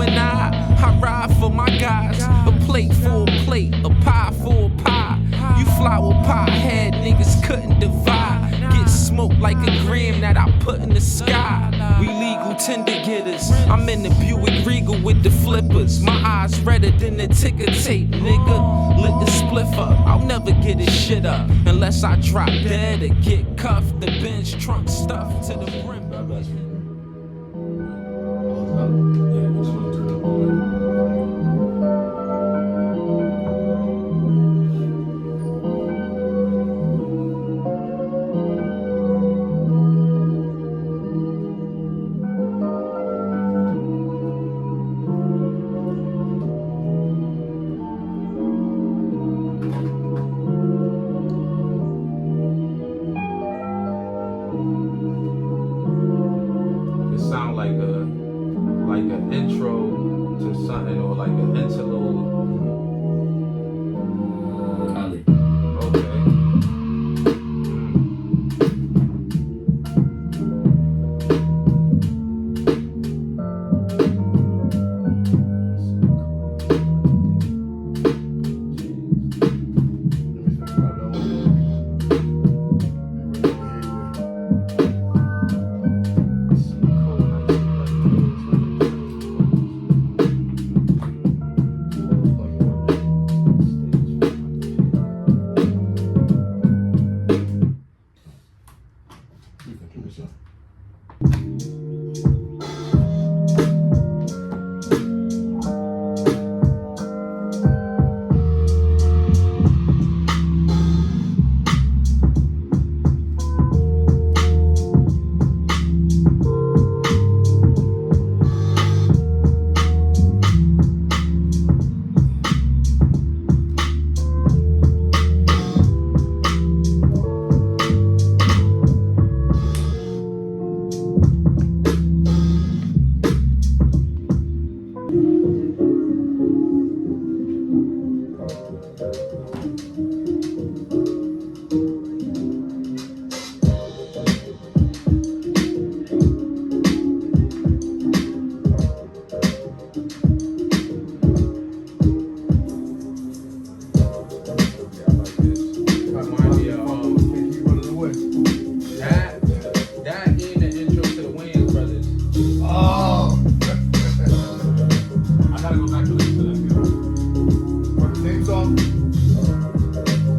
and I ride for my guys. A plate for a plate, a pie for a pie. You flower pie head, niggas couldn't divide. Get smoked like a gram that I put in the sky. We legal tender getters. I'm in the Buick Regal with the flippers. My eyes redder than the ticker tape, nigga. Lit the spliff up. I'll never get this shit up unless I drop dead or get cuffed. The Benz trunk stuffed to the brim. Like an intro to something, or like an interlude. Khali. Okay.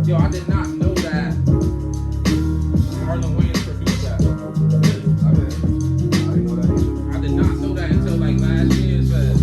Yo, I did not know that Marlon Wayans produced that. I didn't know that either. I did not know that until like last year. Said.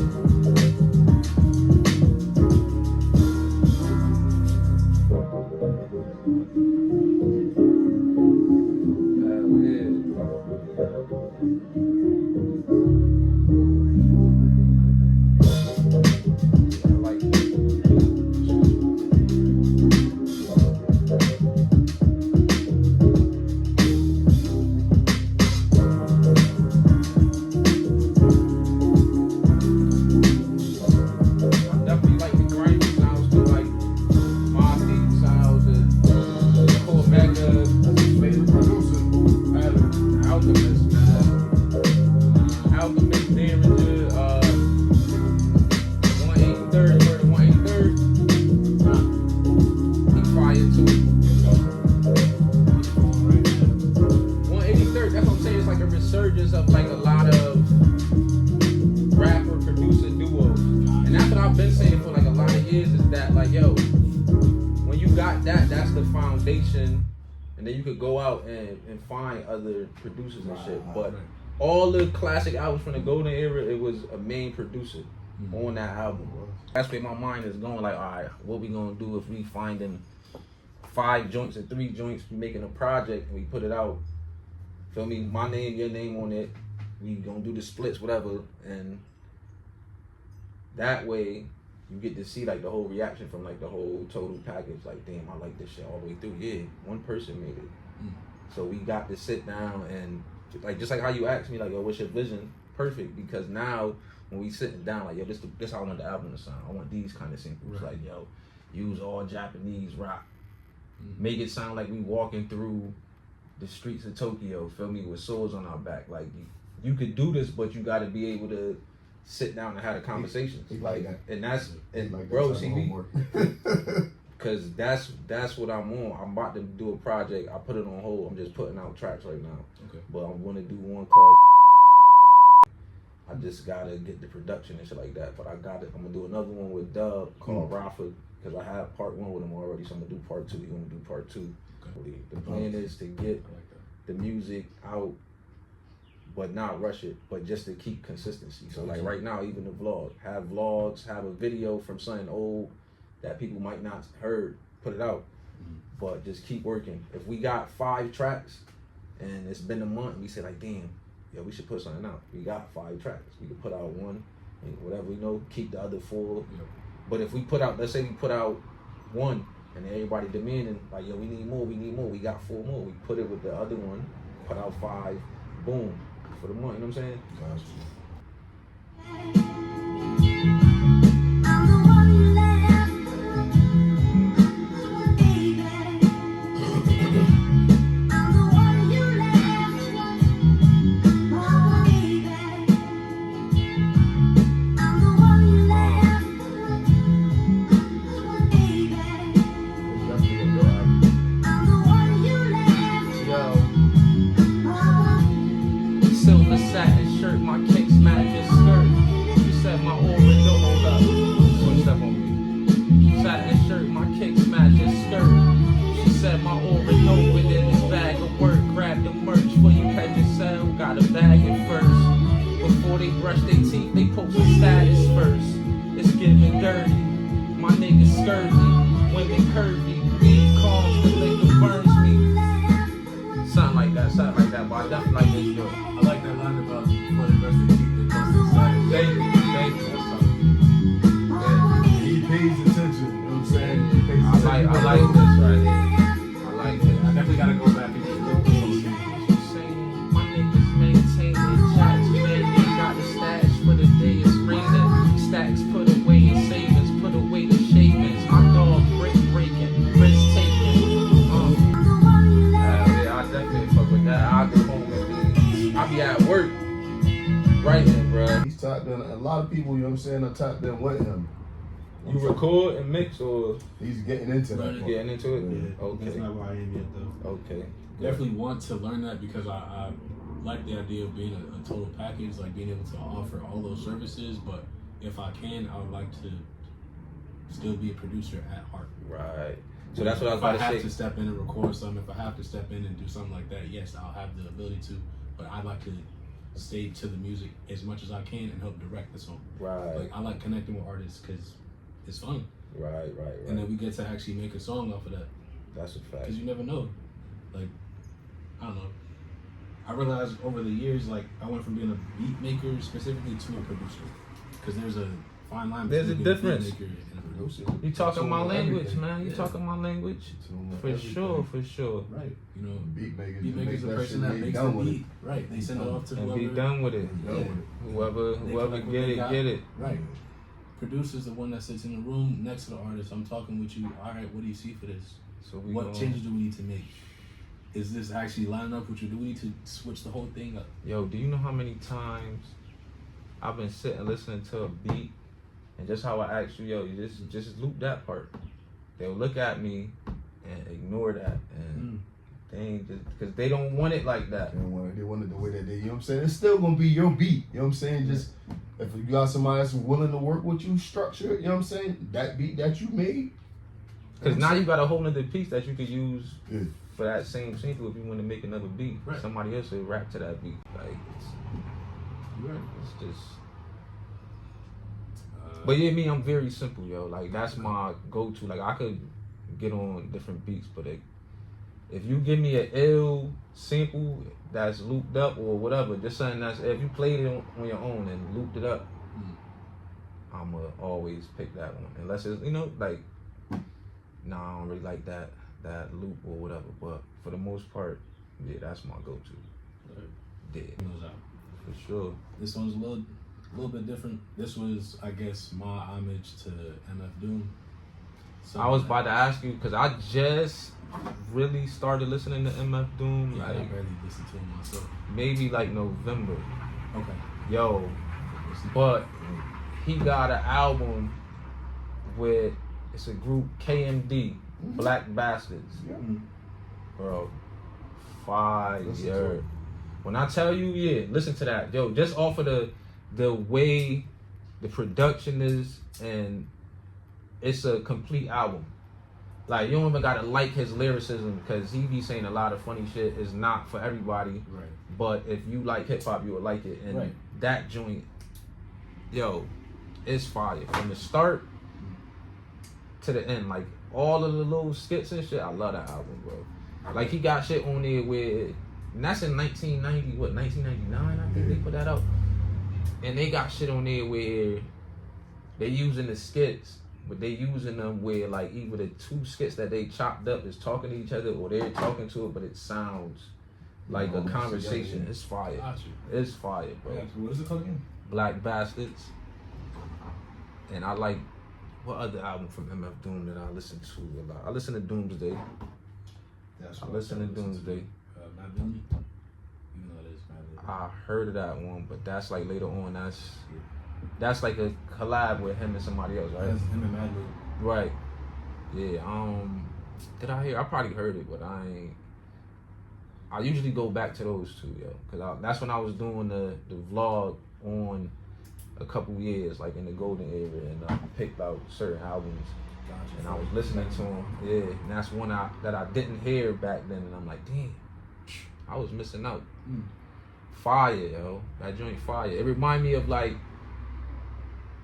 Of like a lot of rapper producer duos, and that's what I've been saying for like a lot of years, is that like, yo, when you got that, that's the foundation, and then you could go out and find other producers and shit. But all the classic albums from the golden era, it was a main producer on that album. That's where my mind is going, like, all right, what we gonna do if we finding 5 joints or 3 joints, making a project and we put it out. Feel me? My name, your name on it. We gonna do the splits, whatever, and that way you get to see like the whole reaction from like the whole total package. Like, damn, I like this shit all the way through. Yeah, one person made it. So we got to sit down and like, just like how you asked me, like, yo, what's your vision? Perfect, because now when we sitting down, like, yo, this how I want the album to sound. I want these kind of singles. Right. Like, yo, use all Japanese rock. Make it sound like we walking through the streets of Tokyo, feel me, with swords on our back. Like, you could do this, but you got to be able to sit down and have a conversation. He like that. And that's and Like bro, that see type of me. homework. Cause that's what I'm on. I'm about to do a project. I put it on hold. I'm just putting out tracks right now. Okay. But I'm gonna do one called. I just gotta get the production and shit like that. But I got it. I'm gonna do another one with Dub called Rafa. Cause I have part 1 with him already. So I'm gonna do part 2. We're gonna do part 2. Okay. The plan is to get the music out, but not rush it, but just to keep consistency. So like right now, even the vlog, have vlogs, have a video from something old that people might not heard, put it out. But just keep working. If we got 5 tracks and it's been a month, we say like, damn, yeah, we should put something out. We got 5 tracks. We could put out 1, and whatever we know, keep the other 4. Yep. But if we put out, let's say we put out 1 and everybody demanding, like, yo, we need more, we got 4 more. We put it with the other one, put out 5, boom, for the month, you know what I'm saying? Silver satin shirt, my kicks match skirt. You said my aura, no, hold up. Switch up on me. Satin shirt, my kicks match skirt. She said my aura, no, within this bag of work. Grab the merch before you catch a sale. Gotta bag it first. Before they brush their teeth, they post a status first. It's getting dirty. My niggas scurvy, women curvy. Weed calls, the liquor burns me. Something like that, but I definitely like this joke. I like that line about for the rest of the keep the post inside. Thank you. That's something. Yeah. He pays attention, you know what I'm saying? He pays attention. I like this right here. I like this. I definitely gotta go back and just look for those things. My niggas maintain their chats, man. They got the stash for the day it's raining. Stacks put away in savings, put away the shavings. My dog brick breaking, risk taking. Yeah, I definitely fuck with that. I'll go home and I'll be at work writing, bruh. He's tapped in. A lot of people, you know what I'm saying, are tapped in with him. You record and mix or He's getting into that. part. getting into it? Yeah, Okay. That's not where I am yet though. Okay. Definitely want to learn that because I like the idea of being a total package, like being able to offer all those services. But if I can, I would like to still be a producer at heart. Right. So that's what I was If I about to have say. to step in and record something, if I have to step in and do something like that, yes, I'll have the ability to. But I like to stay to the music as much as I can and help direct the song. Right. Like I like connecting with artists because it's fun, Right. and then we get to actually make a song off of that. That's a fact. Because you never know. Like, I don't know. I realized over the years, like, I went from being a beat maker specifically to a producer. Because there's a fine line There's between a being difference. a beat maker and a producer. You talking my language, Everything. man. You Yeah. talking my language. For Everything. sure, for sure. Right. You know, Beat makers, beat maker's the make person shit, that they makes the done with beat. Right. They send it off to And whoever. be done with it. Done with it. Whoever They whoever collect what get they it, got. get it. Right. Producer's the one that sits in the room next to the artist. I'm talking with you. All right, what do you see for this? So we What gonna- changes do we need to make? Is this actually lining up with you? Do we need to switch the whole thing up? Yo, do you know how many times I've been sitting listening to a beat and just how I asked you, yo, you just loop that part. They'll look at me and ignore that and they ain't just because they don't want it like that. They want it the way that they, you know what I'm saying? It's still gonna be your beat, you know what I'm saying? Just if you got somebody that's willing to work with you, structure, you know what I'm saying? That beat that you made. Because now you got a whole nother piece that you could use Yeah. for that same sample if you want to make another beat. Right. Somebody else will rap to that beat. Like You're right. it's just. But yeah, me, I'm very simple, yo. Like that's my go-to. Like I could get on different beats, but if you give me an ill sample that's looped up or whatever, just something that's if you played it on your own and looped it up, I'ma always pick that one. Unless it's like, nah, I don't really like that loop or whatever. But for the most part, yeah, that's my go-to. Yeah, Goes out. for sure. This one's a little bit different. This was, I guess, my homage to MF Doom. I was about to ask you because I just really started listening to MF Doom Yeah, I like barely listened to him myself. maybe like November. Okay. Yo, But he got an album with, it's a group, KMD, Black Bastards. Bro, fire. When I tell you, yeah, listen to that. Yo, just off of the way the production is, and it's a complete album. Like, you don't even gotta like his lyricism, because he be saying a lot of funny shit. Is not for everybody. Right. But if you like hip hop, you will like it. And that joint, yo, it's fire. From the start to the end. Like, all of the little skits and shit, I love that album, bro. Like, he got shit on there where, and that's in 1999, I think they put that out. And they got shit on there where they using the skits, but they using them where, like, either the two skits that they chopped up is talking to each other, or they're talking to it, but it sounds like a conversation. It's fire. It's fire, bro. What is it called again? Black Bastards. And I like, what other album from MF Doom that I listen to a lot? I listen to Doomsday. I listen to Doomsday. Mad Villainy? You know it is Mad Villainy. I heard of that one, but that's like later on. That's like a collab with him and somebody else, right? That's him and Mad Villainy. Right. Yeah. Did I hear? I probably heard it, but I ain't. I usually go back to those two, yo, because that's when I was doing the vlog on a couple years, like in the golden era, and I picked out certain albums. And I was listening to him, yeah, and that's one that I didn't hear back then, and I'm like, damn, I was missing out. Fire, yo, that joint fire. It reminded me of, like,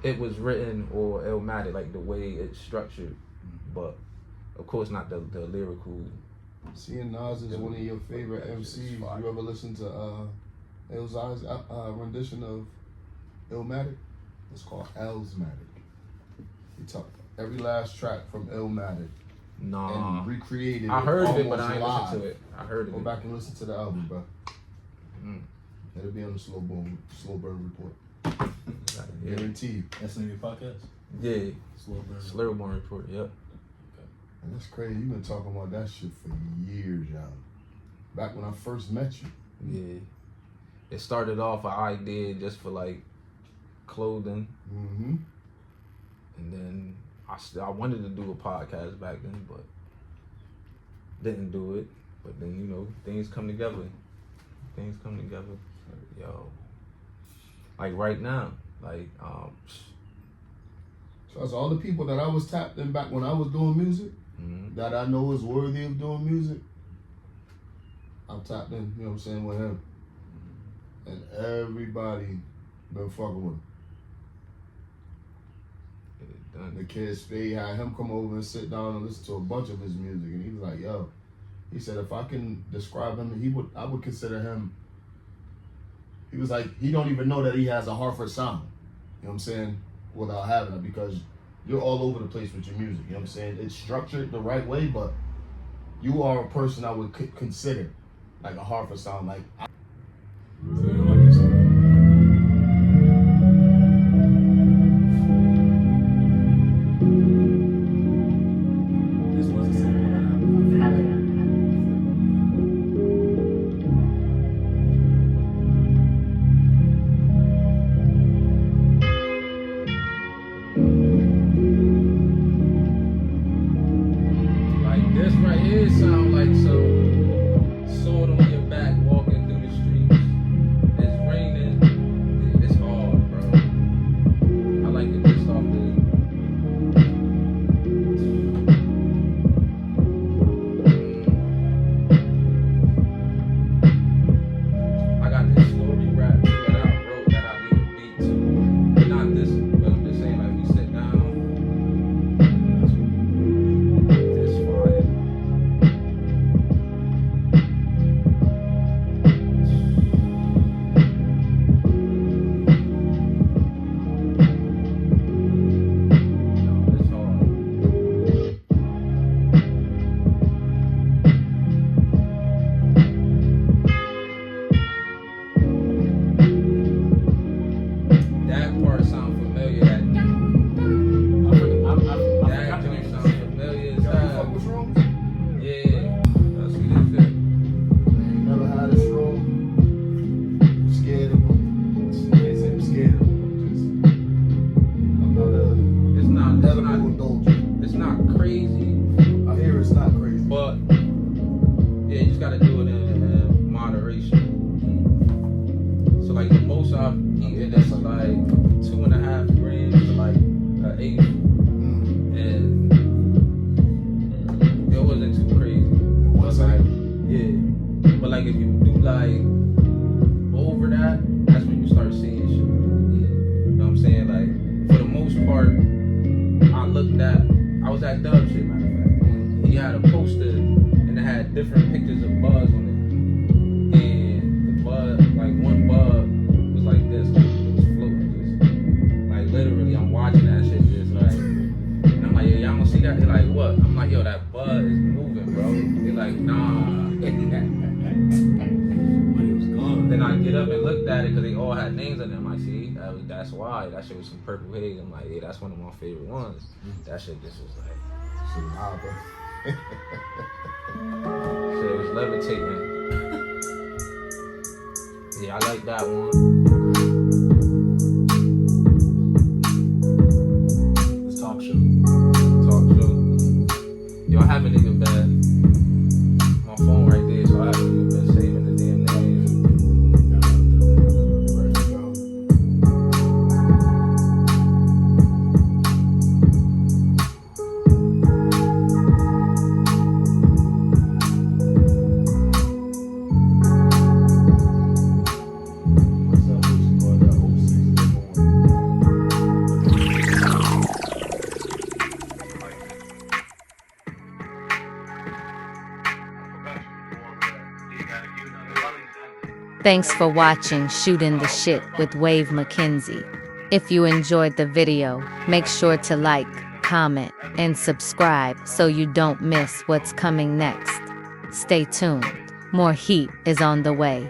it was written or Illmatic, like the way it's structured, but of course not the lyrical. Seeing Nas is one of your favorite MCs. You ever listen to Elzai's rendition of Illmatic? It's called Elsmatic. He took every last track from Illmatic and recreated it. I heard it, but almost I ain't live. listened to it. I heard it. Go back and listen to the album, bro. It'll be on the Sloburn report. Guarantee you. That's the name of your podcast? Yeah. Sloburn report, yep. And that's crazy. You've been talking about that shit for years, y'all. Back when I first met you. Yeah. It started off an idea just for, like, clothing. And then I wanted to do a podcast back then, but didn't do it. But then, you know, things come together. Yo. Like right now, like, So that's all the people that I was tapped in back when I was doing music, that I know is worthy of doing music. I'm tapped in, you know what I'm saying, with him. And everybody been fucking with him. The Kid Spade had him come over and sit down and listen to a bunch of his music, and he was like, yo, he said if I can describe him, I would consider him, he was like, he don't even know that he has a Hartford sound, you know what I'm saying, without having it, because you're all over the place with your music, you know what I'm saying? It's structured the right way, but you are a person I would consider like a Hartford sound, like. So you don't like this song? This was a sample that like this right here sound like some sword on your back walking through the streets. It's raining. It's hard, bro. I like it just off the. I got this story rap that I wrote that I need a beat to. Not this, but I'm just saying, like, we sit down. It's fire. It's hard. That part sound familiar. That joint sound familiar as Y'all fuck hell. with shrooms? Yeah, that's what it is. Never had a shroom. Scared of them. Can't say I'm scared of them. was that dub shit, matter of fact. He had a poster and it had different pictures of bugs on it. And the bug, like one bug was like this, like it was floating just. Like literally, I'm watching that shit just like, and I'm like, yo, y'all don't see that? They're like, what? I'm like, yo, that bug is moving, bro. They're like, nah. Then I get up and looked at it because they all had names on them. I'm like, see, that's why. That shit was some purple haze. I'm like, yeah, that's one of my favorite ones. That shit just was like, Some hopper. shit was levitating. Yeah, I like that one. Let's talk show. Talk show. Yo, I haven't even been. My phone right there, so I haven't even been saving the damn names. Thanks for watching Shootin' the Shit with Wave McKenzie. If you enjoyed the video, make sure to like, comment, and subscribe so you don't miss what's coming next. Stay tuned. More heat is on the way.